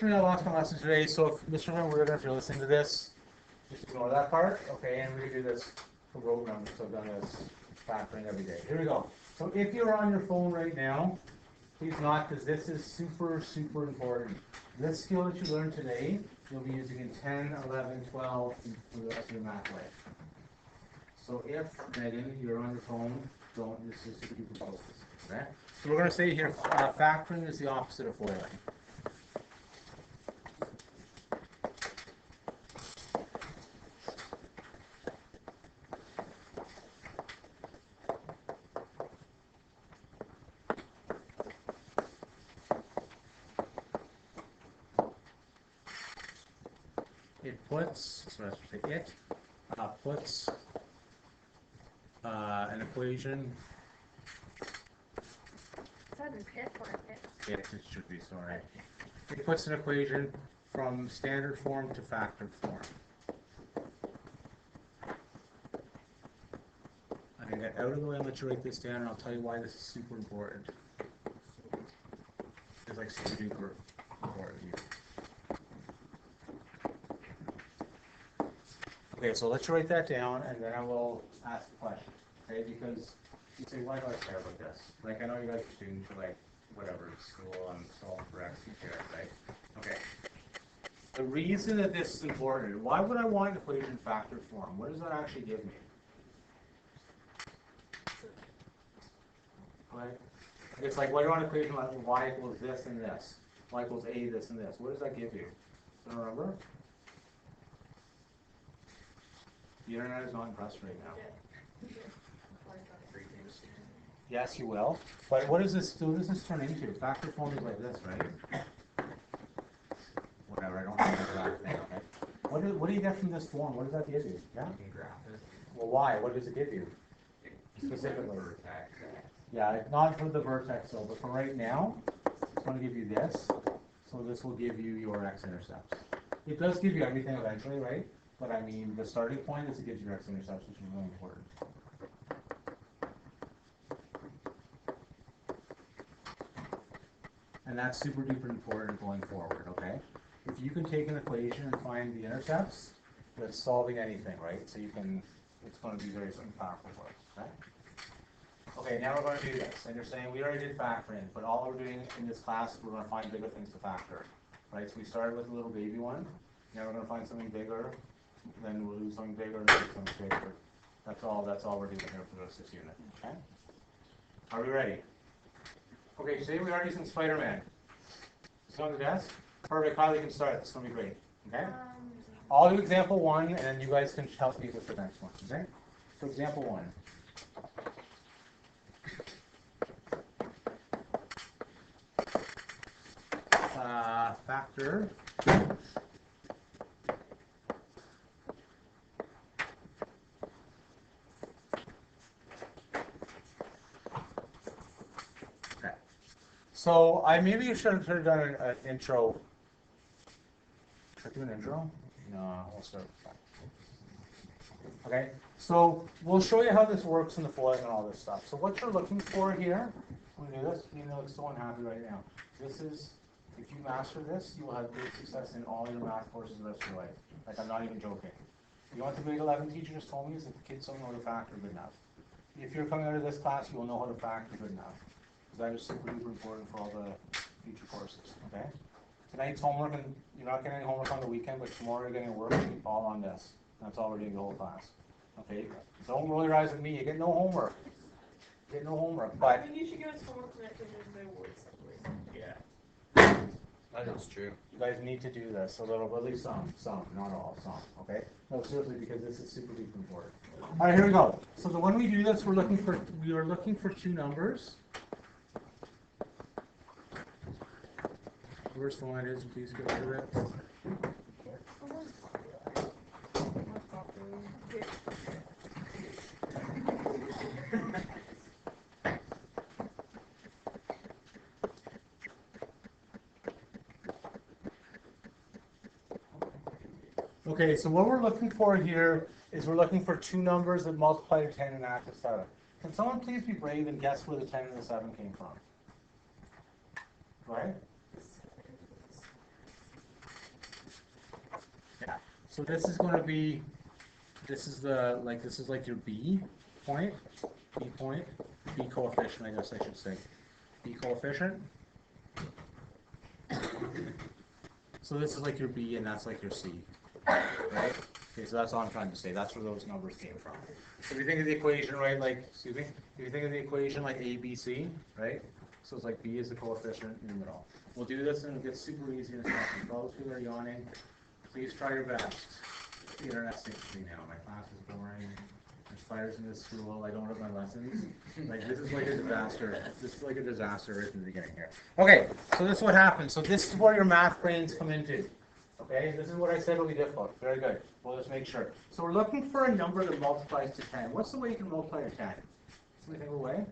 I lost my lesson today, so if Mr. Van Weirden, if you're listening to this, just ignore that part, okay, and we can do this for rote numbers, so I've done this factoring every day. Here we go. So if you're on your phone right now, please not, because this is super, super important. This skill that you learned today, you'll be using in 10, 11, 12, for the rest of your math life. So if, Megan, you're on your phone, don't, this is super duper focus, okay? So we're going to say here, factoring is the opposite of foiling. Puts an equation. It should be, sorry. It puts an equation from standard form to factored form. I'm going to get out of the way and let you write this down, and I'll tell you why this is super important. It's like super duper important. Okay, so let's write that down, and then I will ask the question, okay? Because you say, why do I care about this? Like, I know you guys are students for, like, whatever, school, and solving for X, you care, right? Okay. The reason that this is important, why would I want an equation in factored form? What does that actually give me? Right? It's like, why do I want an equation like y equals this and this? Y equals a this and this. What does that give you? Do you remember? The internet is not impressed right now. Yes, you will. But what is this? So what does this turn into? Factor form is like this, right? Whatever. I don't know the exact thing. Okay. What do you get from this form? What does that give you? Yeah. Well, why? What does it give you? Specifically. Yeah, not for the vertex, though, but for right now, it's going to give you this. So this will give you your x-intercepts. It does give you everything eventually, right? But I mean, the starting point is it gives you your x-intercepts, which is really important. And that's super duper important going forward, okay? If you can take an equation and find the intercepts, that's solving anything, right? So you can, it's going to be very powerful for us, okay? Okay, now we're going to do this. And you're saying we already did factoring, but all we're doing in this class is we're going to find bigger things to factor, right? So we started with a little baby one. Now we're going to find something bigger. Then we'll do something bigger and do something bigger. That's all we're doing here for the rest of this unit. Okay? Are we ready? Okay, today we are using Spider-Man. Is it on the desk? Perfect. Kylie can start. This is going to be great. Okay? I'll do example 1, and then you guys can help me with the next one. Okay? So example 1. Factor. So maybe should have done an intro. Should I do an intro? No, we'll start. Okay, so we'll show you how this works in the foiling and all this stuff. So what you're looking for here, when we do this, you look so unhappy right now. This is, if you master this, you will have great success in all your math courses the rest of your life. Like, I'm not even joking. You know what the grade 11 teacher just told me is that the kids don't know how to factor good enough. If you're coming out of this class, you will know how to factor good enough. That is super duper important for all the future courses, okay? Tonight's homework, and you're not getting any homework on the weekend, but tomorrow you're getting work all on this. That's all we're doing the whole class, okay? Don't roll your eyes at me, you get no homework. You get no homework, but... I think you should give us homework tonight because there's no words separately. Yeah. That is true. You guys need to do this, a little, at least some, not all, some, okay? No, seriously, because this is super duper important. All right, here we go. So when we do this, we are looking for two numbers. First line is, please get rid of it. Okay, so what we're looking for here is we're looking for two numbers that multiply to 10 and add to 7. Can someone please be brave and guess where the 10 and the 7 came from? Right? So this is going to be, this is like your B point, B coefficient, I guess I should say. B coefficient. So this is like your B and that's like your C, right? Okay, so that's all I'm trying to say. That's where those numbers came from. So if you think of the equation, right, like, excuse me, if you think of the equation like A, B, C, right? So it's like B is the coefficient in the middle. We'll do this and it'll get super easy in a second. For those who are yawning, please try your best. The internet stinks to me now. My class is boring. There's fires in this school. I don't have my lessons. Like, this is like a disaster. This is like a disaster right from the beginning here. Okay, so this is what happens. So this is where your math brains come into. Okay, this is what I said will be difficult. Very good. Well, let's make sure. So we're looking for a number that multiplies to 10. What's the way you can multiply to 10? Somebody think of a way?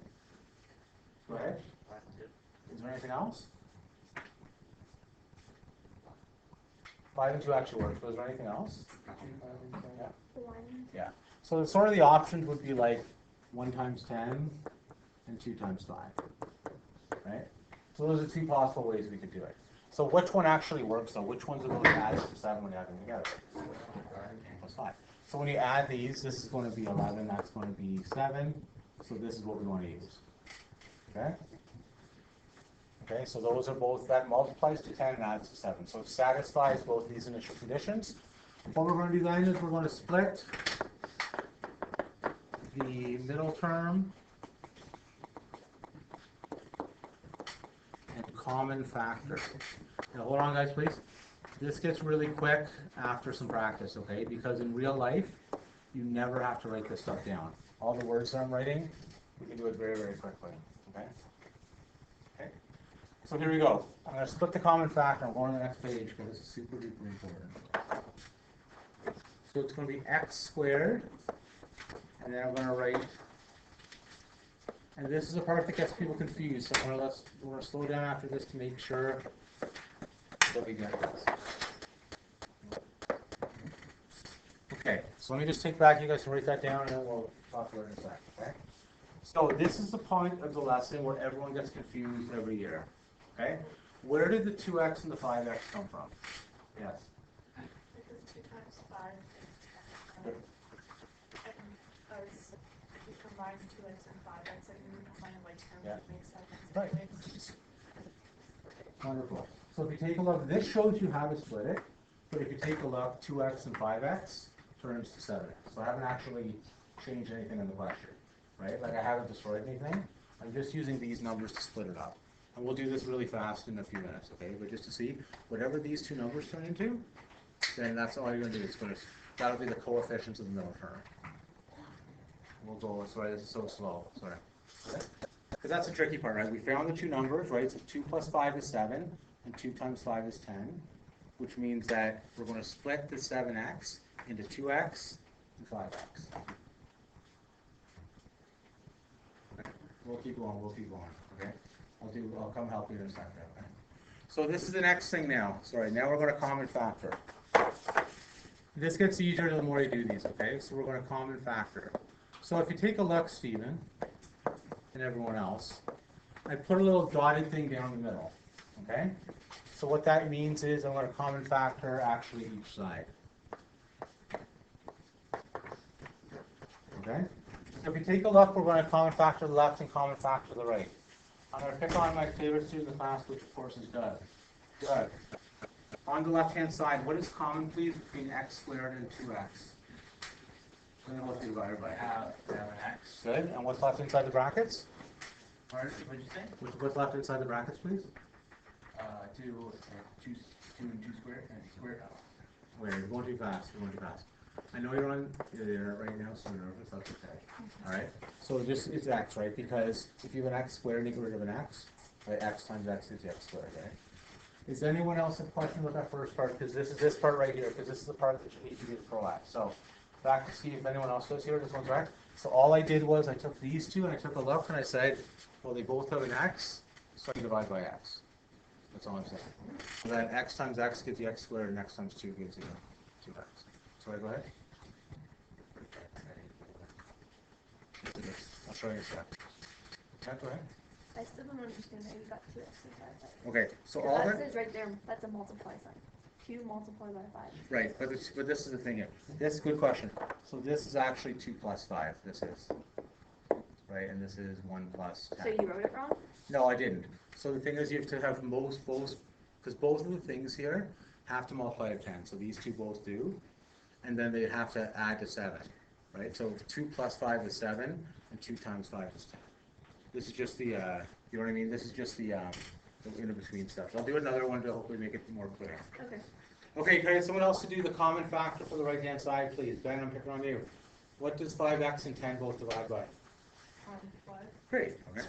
Go ahead. Is there anything else? 5 and 2 actually works, but is there anything else? Yeah. 1. Yeah. So sort of the options would be like 1 times 10 and 2 times 5. Right? So those are 2 possible ways we could do it. So which one actually works though? Which ones are going to add to 7 when you add them together? plus 5. So when you add these, this is going to be 11, that's going to be 7. So this is what we want to use. Okay? Okay, so those are both, that multiplies to 10 and adds to 7. So it satisfies both these initial conditions. What we're going to do then is we're going to split the middle term and common factor. Now hold on guys, please. This gets really quick after some practice, okay? Because in real life, you never have to write this stuff down. All the words that I'm writing, we can do it very, very quickly, okay? Okay. So here we go. I'm going to split the common factor. I'm going to the next page because this is super duper important. So it's going to be x squared, and then I'm going to write, and this is the part that gets people confused. So we're going to slow down after this to make sure that we get this. Okay, so let me just take back, you guys can write that down and then we'll talk about it in a sec, okay? So this is the point of the lesson where everyone gets confused every year, okay? Where did the 2x and the 5x come from? Yes? Because 2 times 5 and as we combine 2x and 5x, and we combine like 10, Yeah. it makes 7x. Right. Wonderful. So if you take a look, this shows you how to split it, but if you take a look, 2x and 5x turns to 7x. So I haven't actually changed anything in the question, right? Like I haven't destroyed anything. I'm just using these numbers to split it up. And we'll do this really fast in a few minutes, okay? But just to see, whatever these 2 numbers turn into, then that's all you're going to do. That'll be the coefficients of the middle term. We'll go, sorry, this is so slow, sorry. Because that's the tricky part, right? We found the 2 numbers, right? So 2 plus 5 is 7, and 2 times 5 is 10, which means that we're going to split the 7x into 2x and 5x. Okay. We'll keep going, okay? I'll come help you in a second, okay? So this is the next thing now. Sorry, now we're going to common factor. This gets easier the more you do these, okay? So we're going to common factor. So if you take a look, Stephen, and everyone else, I put a little dotted thing down the middle, okay? So what that means is I'm going to common factor actually each side. Okay? So if you take a look, we're going to common factor the left and common factor the right. I'm going to pick on my favorite student in the class, which of course is Doug. Doug. On the left-hand side, what is common, please, between x squared and 2x? And then what's divided by half? An x. Good. And what's left inside the brackets? What did you say? What's left inside the brackets, please? 2 and 2 squared and squared. Wait, you're going too fast. I know you're on the internet right now, so you're nervous. That's okay. All right. So just it's x, right? Because if you have an x squared and you get rid of an x, right? X times x is x squared, right? Is anyone else have a question about that first part? Because this is this part right here. Because this is the part that you need to do the pro at. So back to see if anyone else does here. This one's right. So all I did was I took these 2 and I took a look and I said, well, they both have an x, so I divide by x. That's all I'm saying. So then x times x gives you x squared, and x times 2 gives you 2x. So I go ahead. I'll show you a sec. Yeah, go ahead. I still don't understand how you got 2x and 5x. Okay, so So all that that. says right there, that's a multiply sign. 2 multiplied by 5. Right, but this is the thing here. This is a good question. So this is actually 2 plus 5, this is. Right, and this is 1 plus 10. So you wrote it wrong? No, I didn't. So the thing is you have to have both, because both of the things here have to multiply to 10. So these two both do. And then they have to add to 7. Right, so 2 plus 5 is 7, and 2 times 5 is 10. This is just the, you know what I mean? This is just the in-between stuff. So I'll do another one to hopefully make it more clear. Okay. Okay, can I get someone else to do the common factor for the right-hand side, please? Ben, I'm picking on you. What does 5x and 10 both divide by? 5. Great, okay.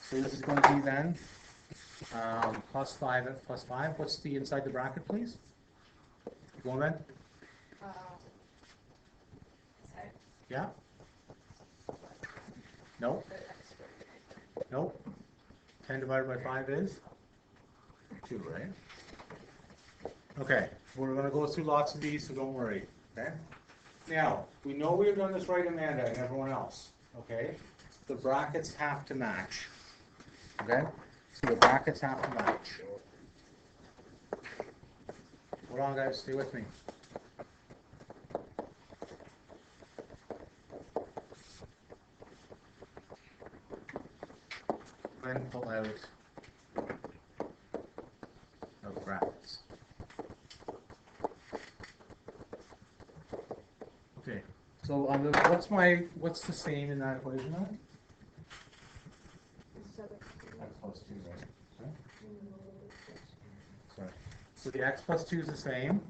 So this is going to be then plus 5 plus 5. What's the inside the bracket, please? Go on, Ben. Sorry. Yeah? No? Nope. 10 divided by 5 is? 2, right? Okay, we're going to go through lots of these, so don't worry, okay? Now, we know we've done this right, Amanda, and everyone else, okay? The brackets have to match, okay? So the brackets have to match. Hold on, guys, stay with me. Then pull out of brackets. Okay, so on the, what's the same in that equation now? X plus 2, right? Okay. Sorry. So the x plus 2 is the same,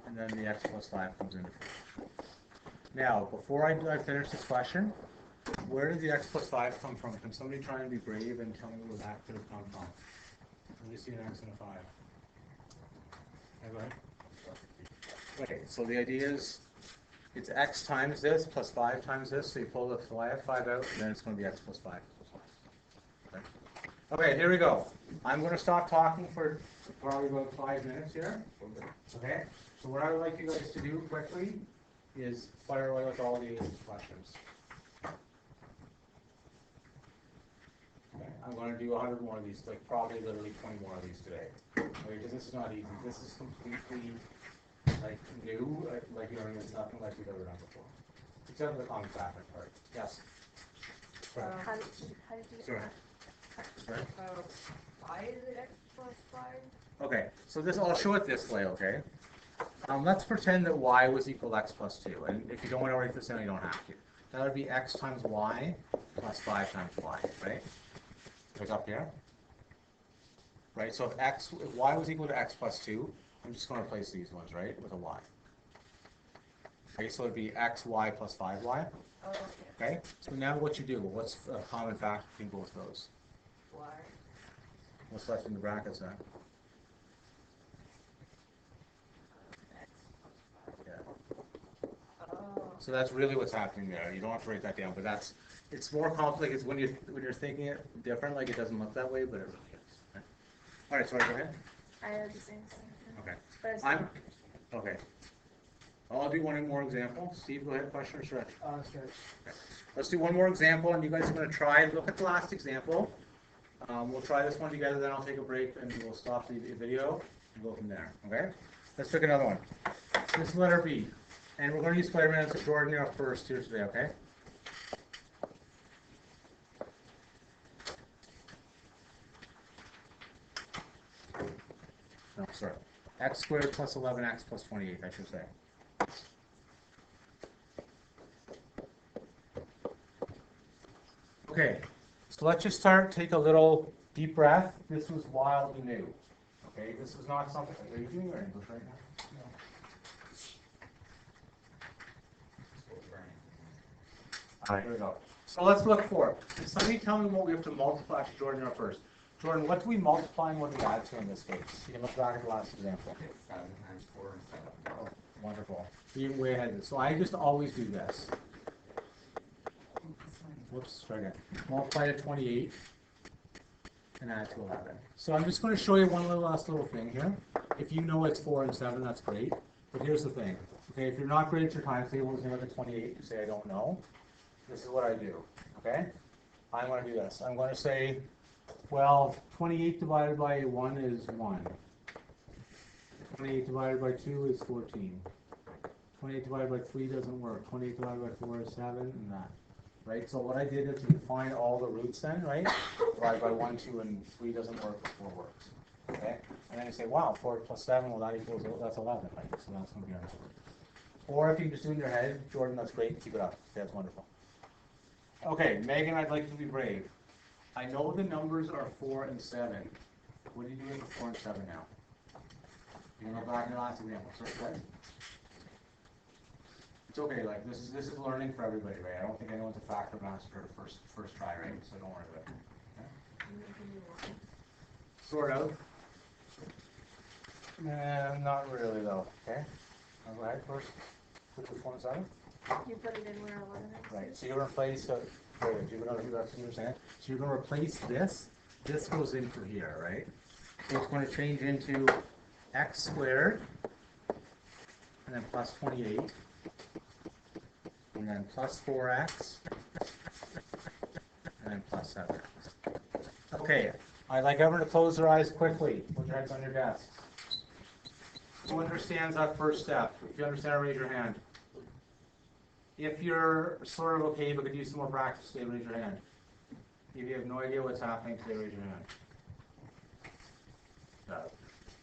and then the x plus 5 comes into play. Now, before I finish this question, where did the x plus 5 come from? Can somebody try and be brave and tell me where that could have come from? Let me see an x and a 5. Okay, go ahead. Okay, so the idea is it's x times this plus 5 times this, so you pull the 5 out, and then it's going to be x plus 5. Okay, okay, here we go. I'm going to stop talking for probably about 5 minutes here. Okay, so what I would like you guys to do quickly is fire away with all these questions. Okay, I'm going to do 100 more of these, like probably literally 20 more of these today. Okay, because this is not easy. This is completely like new, like you know, it's nothing like we've ever done before. Except for the common factor part. Yes. Sorry. How did you get Sorry. that? Sorry. Why is it x plus 5? Okay, so this I'll show it this way, okay? Let's pretend that y was equal to x plus 2, and if you don't want to write this down, you don't have to. That would be x times y plus 5 times y, right? Like up here. Right, so if y was equal to x plus 2, I'm just going to replace these ones, right, with a y. Okay, so it would be xy plus 5y. Oh, okay. Okay, so now what you do, what's a common factor between both those? Y. What's left in the brackets then? Yeah. Oh. So that's really what's happening there. You don't have to write that down, but it's more complicated when you're thinking it different, like it doesn't look that way, but it really is. Okay. All right, sorry, go ahead. I had the same thing. Okay. But it's Okay. I'll do one more example. Steve, go ahead, question or stretch? Stretch. Okay. Let's do one more example, and you guys are going to try and look at the last example. We'll try this one together, then I'll take a break, and we'll stop the video and go from there. Okay? Let's pick another one. This is letter B, and we're going to use Spider-Man as Jordan first here today. Okay? No, sorry. X squared plus 11x plus 28, I should say. Okay, so let's just take a little deep breath. This was wildly new. Okay, this was not something. Are you doing your English right now? No. All right, here we go. So let's look for it. Somebody tell me what we have to multiply to Jordan here first. Jordan, what do we multiply and what do we add to in this case? You can look back at the last example. 7 times 4 and 7. Oh, wonderful. You're way ahead of this. So I just always do this. Whoops, try again. Multiply to 28 and add to 11. So I'm just going to show you one last little thing here. If you know it's 4 and 7, that's great. But here's the thing. Okay, if you're not great at your times tables and you look at 28, you say, I don't know. This is what I do. Okay? I'm going to do this. I'm going to say, well, 28 divided by 1 is 1. 28 divided by 2 is 14. 28 divided by 3 doesn't work. 28 divided by 4 is 7, and that. Right? So what I did is you find all the roots then, right? Divided by 1, 2, and 3 doesn't work, but 4 works. Okay? And then you say, wow, 4 plus 7, well, that equals, that's 11, right? So that's going to be our answer. Or if you just do it in your head, Jordan, that's great. Keep it up. That's wonderful. Okay, Megan, I'd like you to be brave. I know the numbers are 4 and 7. What are you doing with 4 and 7 now? You're going to go back in the last example. So, what? It's okay, like this is learning for everybody, right? I don't think anyone's a factor master first try, right? So don't worry about it. Okay? Sort of. Not really though. Okay? I'll go ahead first. Put the 4 and 7. You put it in where 11 is? Right. So you're gonna replace so you're gonna replace this. This goes into here, right? So it's going to change into x squared and then plus 28. And then plus 4x, and then plus 7x. Okay, I'd like everyone to close their eyes quickly. Put your heads on your desks. Who understands that first step? If you understand, raise your hand. If you're sort of okay but could use some more practice today, raise your hand. If you have no idea what's happening today, raise your hand.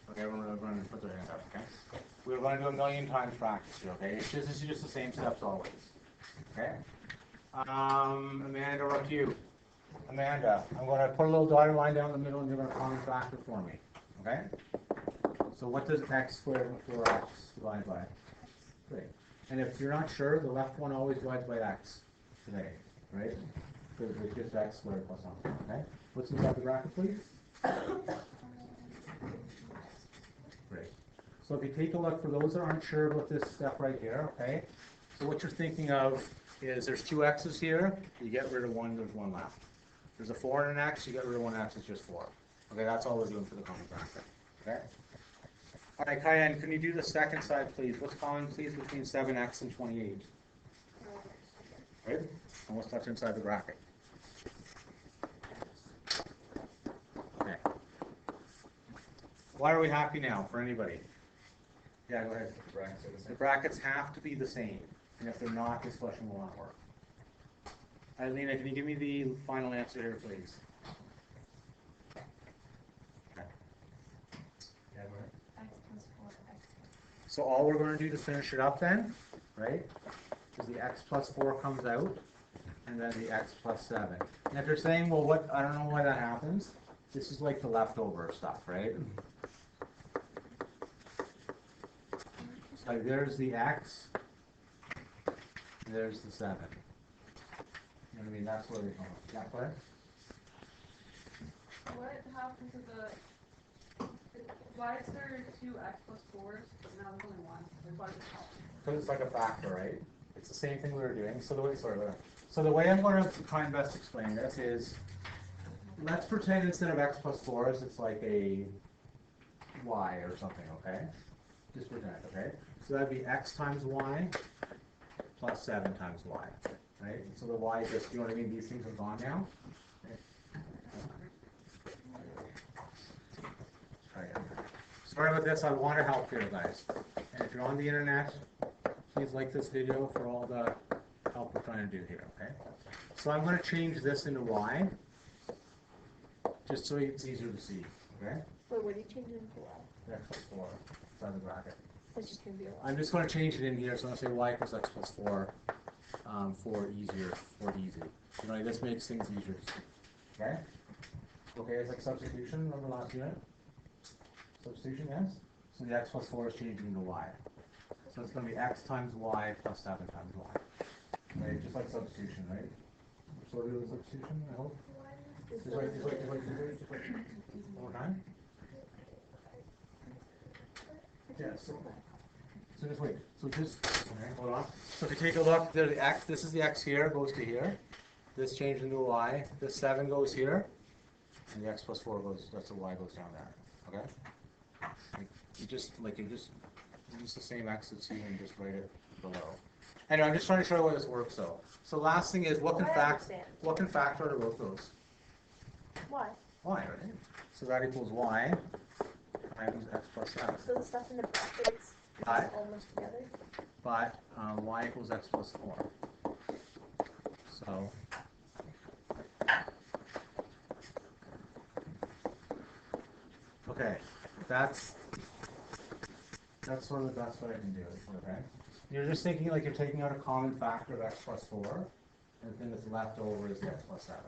Okay, everyone going to put their hands up, okay? We're going to do 1,000,000 times practice here, okay? This is just the same steps always. Okay. Amanda, we're up to you. Amanda, I'm going to put a little dotted line down the middle and you're going to common factor for me. Okay? So what does x squared and 4x divide by? Great. And if you're not sure, the left one always divides by x today, right? Because it's just x squared plus 1. Okay? What's inside the bracket, please? Great. So if you take a look, for those that aren't sure about this step right here, okay? So what you're thinking of is there's 2 x's here, you get rid of 1, there's 1 left. There's a 4 and an x, you get rid of 1 x, it's just 4. Okay, that's all we're doing for the common factor. Okay? All right, Cayenne, can you do the second side, please? What's common, please, between 7x and 28? Right? And what's left inside the bracket? Okay. Why are we happy now, for anybody? Yeah, go ahead. The brackets have to be the same. And if they're not, this question will not work. Alina, can you give me the final answer here, please? Okay. Yeah, go ahead. X plus 4, x. So all we're going to do to finish it up then, right, is the x plus 4 comes out, and then the x plus 7. And if you're saying, well, what, I don't know why that happens, this is like the leftover stuff, right? Like there's the x, there's the 7. You know what I mean? That's where they come from. Yeah, go ahead. What happened to the, why is there 2x plus 4s, but now there's only 1? Like, why is it called? Because it's like a factor, right? It's the same thing we were doing. So the way, so the way I'm going to try and best explain this is, let's pretend instead of x plus 4s, it's like a y or something, okay? Just pretend, okay? So that'd be x times y plus 7 times y, right? So the y just, you know what I mean? These things are gone now. Okay. Sorry about this. I want to help here, guys. And if you're on the internet, please like this video for all the help we're trying to do here, okay? So I'm going to change this into y, just so it's easier to see, okay? Wait, what are you changing it to y? X plus 4, inside the bracket. It's just going to be a y. I'm just going to change it in here, so I'm going to say y equals x plus 4 for easier, for easy. You know, this makes things easier to see, okay? Okay, it's like substitution, remember last unit? Substitution, yes? So the x plus 4 is changing into y. So it's going to be x times y plus 7 times y. Right, just like substitution, right? So do the substitution, I hope. Just wait. One more time. Yeah, so just wait. So just, okay, hold on. So if you take a look, there's the x, this is the x here, goes to here. This changed into a y. This 7 goes here. And the x plus 4 goes, that's the y goes down there. Okay? It's just the same x that's here and just write it below. Anyway, I'm just trying to show you why this works though. So last thing is, what can factor out of both those? Y. Y, right? So that equals y times x plus 7. So the stuff in the brackets is Aye. almost together. But y equals x plus 4. So okay, that's sort of the best way I can do it. Okay, you're just thinking like you're taking out a common factor of x plus 4, and the thing that's left over is the x plus 7.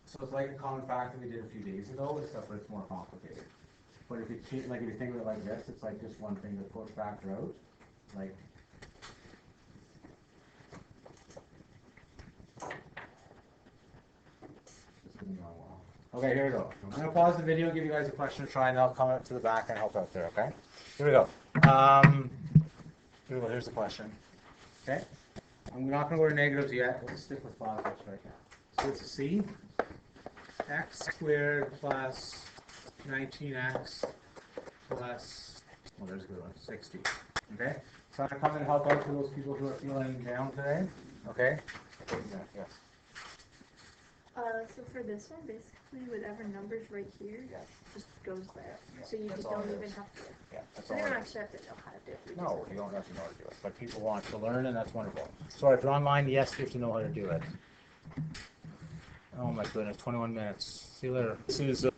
So it's like a common factor we did a few days ago, except for it's more complicated. But if you treat, like if you think of it like this, it's like just one thing to push factor out. Like this isn't going well. Okay, here we go. I'm gonna pause the video, give you guys a question to try, and I'll come up to the back and help out there. Okay. Here we go. Here we go. Here's the question. Okay. I'm not gonna go to negatives yet. Let's stick with positives right now. So it's a C. X squared plus 19x plus, well, there's a good one, 60. Okay? So I'm going to come and help out for those people who are feeling down today. Okay? Yes. So for this one, basically whatever number's right here Yes. just goes there. Yeah, So you that's just all don't it even is. have to. Yeah, that's So all you don't it is. actually have to know how to do it. You No, just- you don't have to know how to do it. But people want to learn, and that's wonderful. So if you're online, yes, you have to know how to do it. Oh my goodness, 21 minutes. See you later. This is